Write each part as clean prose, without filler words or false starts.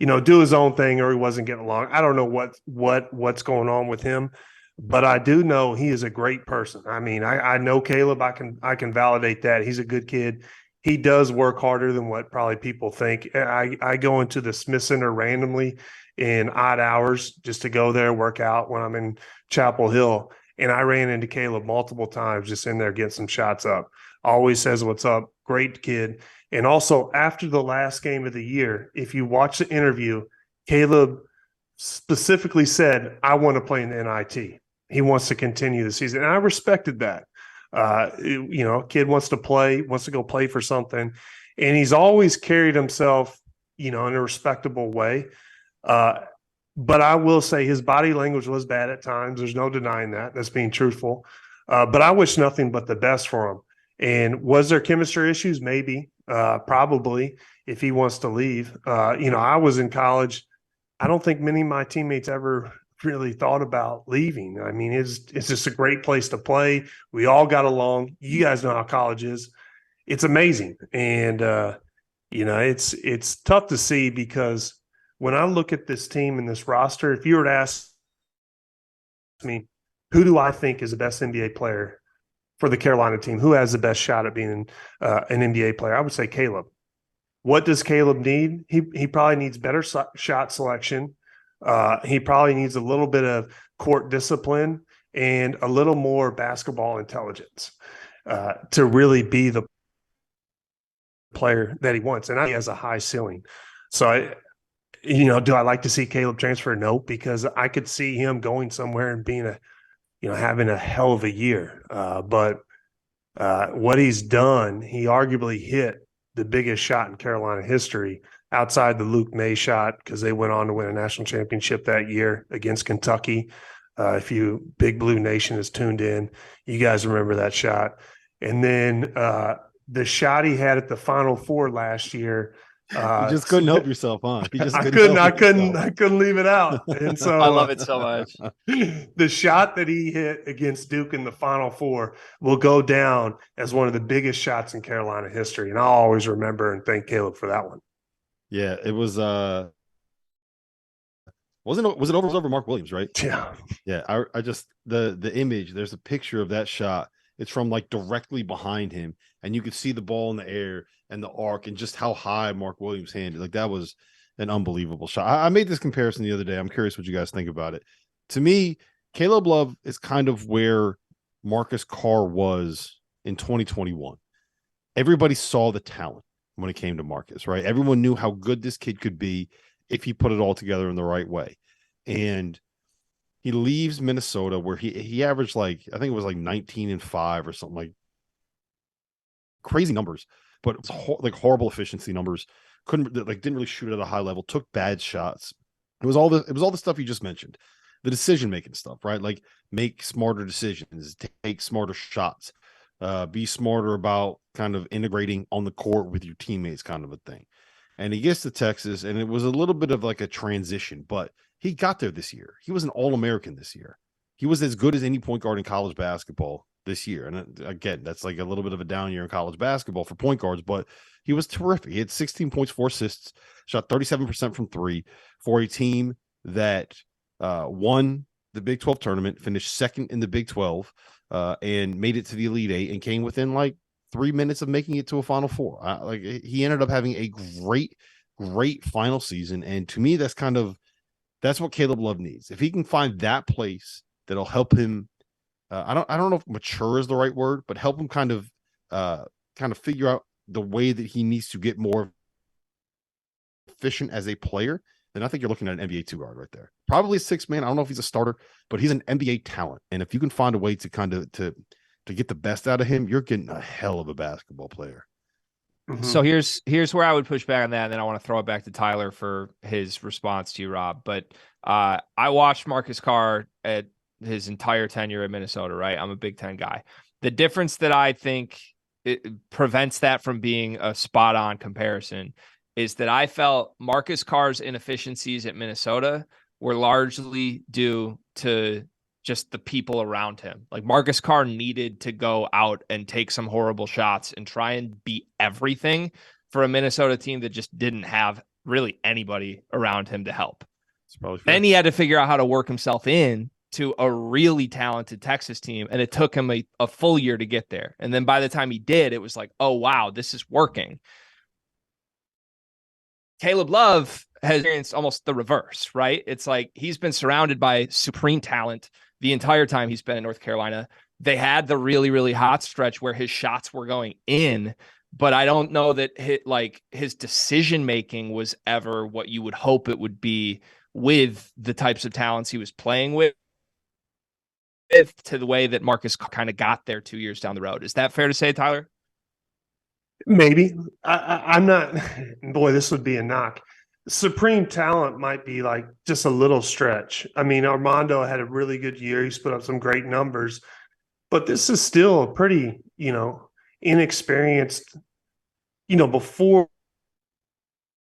do his own thing or he wasn't getting along. I don't know what's going on with him, but I do know he is a great person. I mean, I know Caleb. I can validate that. He's a good kid. He does work harder than what probably people think. I go into the Smith Center randomly in odd hours just to go there, work out when I'm in Chapel Hill. And I ran into Caleb multiple times just in there getting some shots up. Always says what's up. Great kid. And also, after the last game of the year, if you watch the interview, Caleb specifically said, I want to play in the NIT. He wants to continue the season. And I respected that. Kid wants to play, wants to go play for something. And he's always carried himself, in a respectable way. But I will say his body language was bad at times. There's no denying that. That's being truthful. But I wish nothing but the best for him. And was there chemistry issues? Maybe, probably, if he wants to leave. I was in college. I don't think many of my teammates ever really thought about leaving. I mean, it's just a great place to play. We all got along. You guys know how college is. It's amazing. And, it's tough to see because when I look at this team and this roster, if you were to ask me, who do I think is the best NBA player for the Carolina team? Who has the best shot at being an NBA player? I would say Caleb. What does Caleb need? He probably needs better shot selection. He probably needs a little bit of court discipline and a little more basketball intelligence to really be the player that he wants. And he has a high ceiling. So, do I like to see Caleb transfer? No, because I could see him going somewhere and being having a hell of a year. But what he's done, he arguably hit the biggest shot in Carolina history outside the Luke May shot because they went on to win a national championship that year against Kentucky. If you Big Blue Nation is tuned in, you guys remember that shot. And then the shot he had at the Final Four last year. You just couldn't help yourself, huh? I couldn't leave it out. And so I love it so much. The shot that he hit against Duke in the Final Four will go down as one of the biggest shots in Carolina history. And I'll always remember and thank Caleb for that one. Yeah, it was was it over Mark Williams, right? Yeah. Yeah. I just the image, there's a picture of that shot. It's from like directly behind him, and you could see the ball in the air and the arc and just how high Mark Williams handed. Like that was an unbelievable shot. I made this comparison the other day. I'm curious what you guys think about it. To me, Caleb Love is kind of where Marcus Carr was in 2021. Everybody saw the talent when it came to Marcus, right? Everyone knew how good this kid could be if he put it all together in the right way. And he leaves Minnesota where he averaged I think it was 19-5 or something, like crazy numbers, but it's horrible efficiency numbers. Didn't really shoot at a high level, took bad shots. It was all the stuff you just mentioned, the decision making stuff, right? Like make smarter decisions, take smarter shots, be smarter about kind of integrating on the court with your teammates, kind of a thing. And he gets to Texas, and it was a little bit of like a transition, but he got there this year. He was an All-American this year. He was as good as any point guard in college basketball this year. And again, that's like a little bit of a down year in college basketball for point guards, but he was terrific. He had 16 points, 4 assists, shot 37% from 3 for a team that won the Big 12 tournament, finished second in the Big 12, and made it to the Elite Eight and came within like 3 minutes of making it to a Final Four. He ended up having a great final season. And to me, that's what Caleb Love needs. If he can find that place that'll help him, I don't know if mature is the right word, but help him kind of figure out the way that he needs to get more efficient as a player, then I think you're looking at an NBA 2 guard right there. Probably a 6-man. I don't know if he's a starter, but he's an NBA talent. And if you can find a way to kind of to get the best out of him, you're getting a hell of a basketball player. Mm-hmm. So here's where I would push back on that, and then I want to throw it back to Tyler for his response to you, Rob. But I watched Marcus Carr at his entire tenure at Minnesota, right? I'm a Big Ten guy. The difference that I think it prevents that from being a spot-on comparison is that I felt Marcus Carr's inefficiencies at Minnesota were largely due to just the people around him. Like Marcus Carr needed to go out and take some horrible shots and try and beat everything for a Minnesota team that just didn't have really anybody around him to help. It's probably fair. Then he had to figure out how to work himself in to a really talented Texas team. And it took him a full year to get there. And then by the time he did, it was like, oh, wow, this is working. Caleb Love has experienced almost the reverse, right? It's like he's been surrounded by supreme talent the entire time he's been in North Carolina. They had the really, really hot stretch where his shots were going in, but I don't know that his decision-making was ever what you would hope it would be with the types of talents he was playing with to the way that Marcus kind of got there 2 years down the road. Is that fair to say, Tyler? Maybe. I'm not. Boy, this would be a knock. Supreme talent might be like just a little stretch. I mean, Armando had a really good year. He's put up some great numbers, but this is still a pretty, inexperienced, before.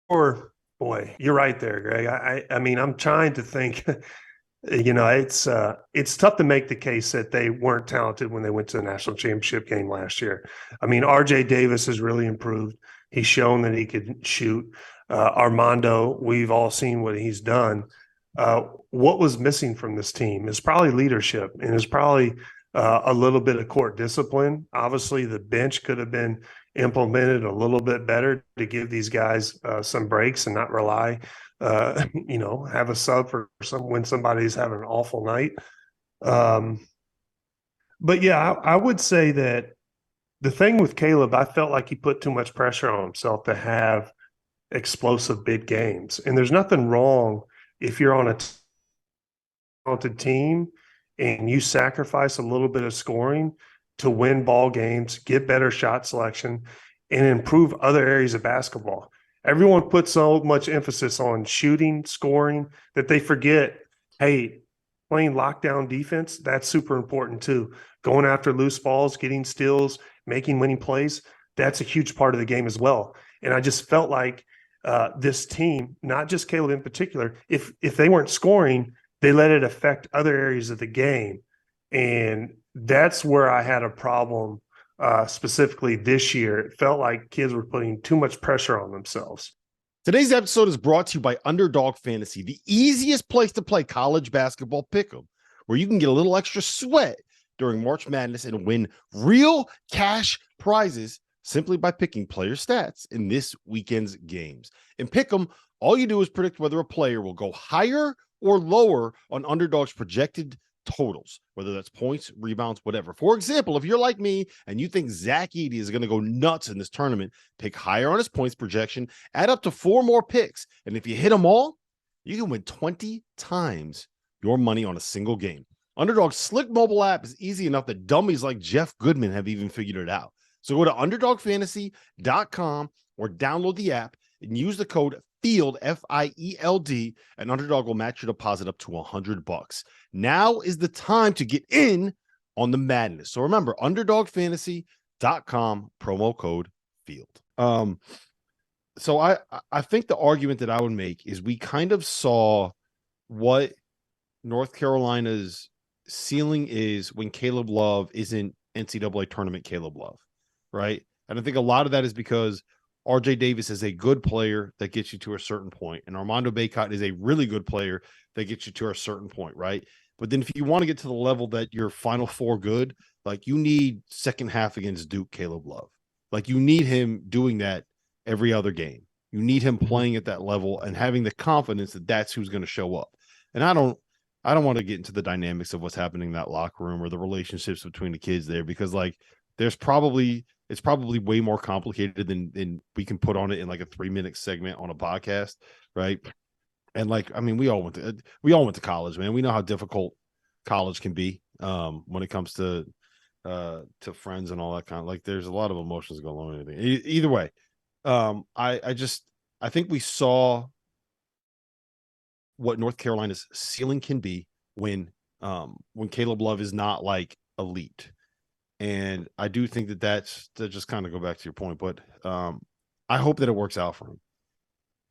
Boy, you're right there, Greg. I mean, I'm trying to think. It's tough to make the case that they weren't talented when they went to the national championship game last year. I mean, RJ Davis has really improved. He's shown that he could shoot. Armando, we've all seen what he's done. What was missing from this team is probably leadership, and is probably a little bit of court discipline. Obviously, the bench could have been implemented a little bit better to give these guys some breaks and not rely have a sub for when somebody's having an awful night. But yeah, I would say that the thing with Caleb, I felt like he put too much pressure on himself to have explosive big games. And there's nothing wrong if you're on a talented team and you sacrifice a little bit of scoring to win ball games, get better shot selection, and improve other areas of basketball. Everyone puts so much emphasis on shooting, scoring, that they forget, hey, playing lockdown defense, that's super important too. Going after loose balls, getting steals, making winning plays, that's a huge part of the game as well. And I just felt like this team, not just Caleb in particular, if they weren't scoring, they let it affect other areas of the game. And that's where I had a problem. Specifically this year, it felt like kids were putting too much pressure on themselves. Today's episode is brought to you by Underdog Fantasy, the easiest place to play college basketball pick'em, where you can get a little extra sweat during March Madness and win real cash prizes simply by picking player stats in this weekend's games. In pick'em, all you do is predict whether a player will go higher or lower on Underdog's projected totals, whether that's points, rebounds, whatever. For example, if you're like me and you think Zach Edey is going to go nuts in this tournament, pick higher on his points projection, add up to 4 more picks, and if you hit them all, you can win 20 times your money on a single game. Underdog's slick mobile app is easy enough that dummies like Jeff Goodman have even figured it out. So go to UnderdogFantasy.com or download the app and use the code FIELD, FIELD, and Underdog will match your deposit up to $100. Now is the time to get in on the madness. So remember, UnderdogFantasy.com, promo code FIELD. So I think the argument that I would make is we kind of saw what North Carolina's ceiling is when Caleb Love isn't NCAA tournament Caleb Love, right? And I think a lot of that is because RJ Davis is a good player that gets you to a certain point, and Armando Bacot is a really good player that gets you to a certain point, right? But then if you want to get to the level that you're Final Four good, like you need second half against Duke Caleb Love. Like you need him doing that every other game. You need him playing at that level and having the confidence that that's who's going to show up. And I don't want to get into the dynamics of what's happening in that locker room or the relationships between the kids there, because like it's probably way more complicated than we can put on it in like a 3-minute segment on a podcast, right? And like, I mean, we all went to college, man. We know how difficult college can be when it comes to friends and all that kind of, like, there's a lot of emotions going on with anything. Either way, I think we saw what North Carolina's ceiling can be when Caleb Love is not like elite. And I do think that's to just kind of go back to your point, but I hope that it works out for him.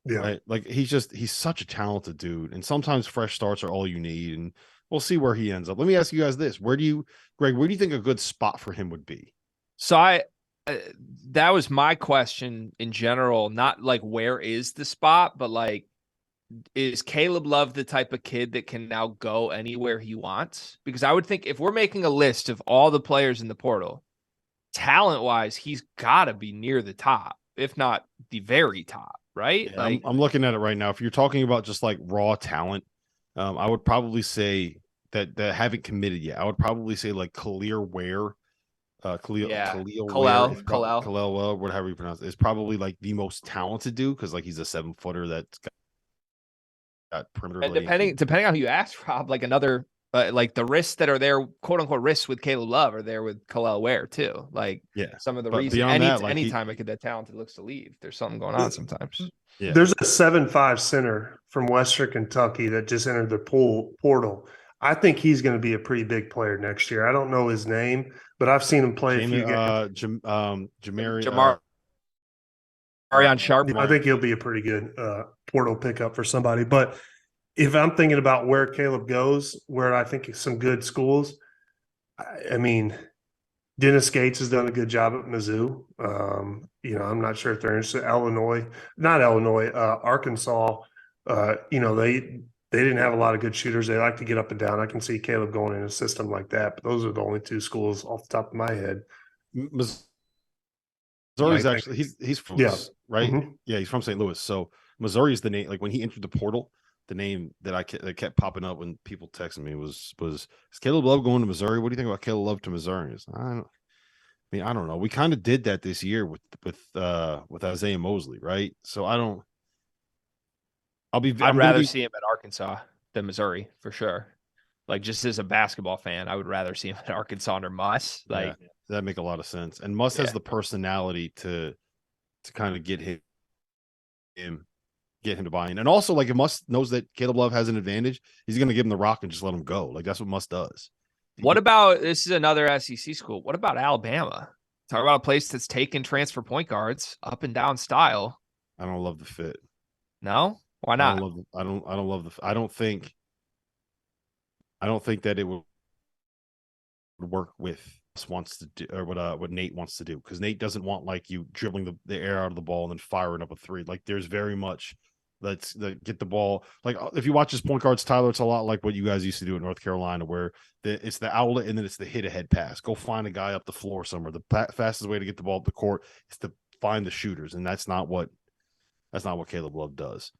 Yeah. Right? Like he's such a talented dude, and sometimes fresh starts are all you need, and we'll see where he ends up. Let me ask you guys this. Greg, where do you think a good spot for him would be? So that was my question in general. Not like where is the spot, but like, is Caleb Love the type of kid that can now go anywhere he wants? Because I would think if we're making a list of all the players in the portal, talent-wise, he's got to be near the top, if not the very top, right? Yeah, I'm looking at it right now. If you're talking about just like raw talent, I would probably say that haven't committed yet. I would probably say like Khalil Ware, Khalil Ware, Khalil, whatever you pronounce it, is probably like the most talented dude because like he's a 7-footer that's got perimeter. And depending on who you ask, Rob, like another like the risks that are there, quote unquote risks with Caleb Love are there with Khalil Ware too. Like some of the reasons anytime a kid that talented looks to leave, there's something going on sometimes. Yeah. There's a 7'5" center from Western Kentucky that just entered the portal. I think he's going to be a pretty big player next year. I don't know his name, but I've seen him play a few games. Arion Sharp. I think he'll be a pretty good portal pickup for somebody. But if I'm thinking about where Caleb goes, where I think some good schools, I mean, Dennis Gates has done a good job at Mizzou. I'm not sure if they're interested. Arkansas. They didn't have a lot of good shooters. They like to get up and down. I can see Caleb going in a system like that. But those are the only two schools off the top of my head. Missouri's actually he's from Muss, right? Mm-hmm. Yeah, he's from St. Louis. So Missouri is the name. Like when he entered the portal, the name that kept popping up when people texted me was is Caleb Love going to Missouri? What do you think about Caleb Love to Missouri? I don't know. We kind of did that this year with Isaiah Mosley, right? So I'd rather see him at Arkansas than Missouri for sure. Like just as a basketball fan, I would rather see him at Arkansas under Muss. Like that make a lot of sense. And Muss has the personality to kind of get him to buy in. And also, like if Muss knows that Caleb Love has an advantage, he's going to give him the rock and just let him go. Like that's what Muss does. What about this is another SEC school? What about Alabama? Talk about a place that's taken transfer point guards up and down style. I don't love the fit. No, why not? I don't think that it would work with wants to do or what Nate wants to do because Nate doesn't want like you dribbling the air out of the ball and then firing up a three. Like there's very much get the ball. Like if you watch his point guards, Tyler, it's a lot like what you guys used to do in North Carolina, where it's the outlet and then it's the hit ahead pass. Go find a guy up the floor somewhere. The fastest way to get the ball up the court is to find the shooters, and that's not what Caleb Love does.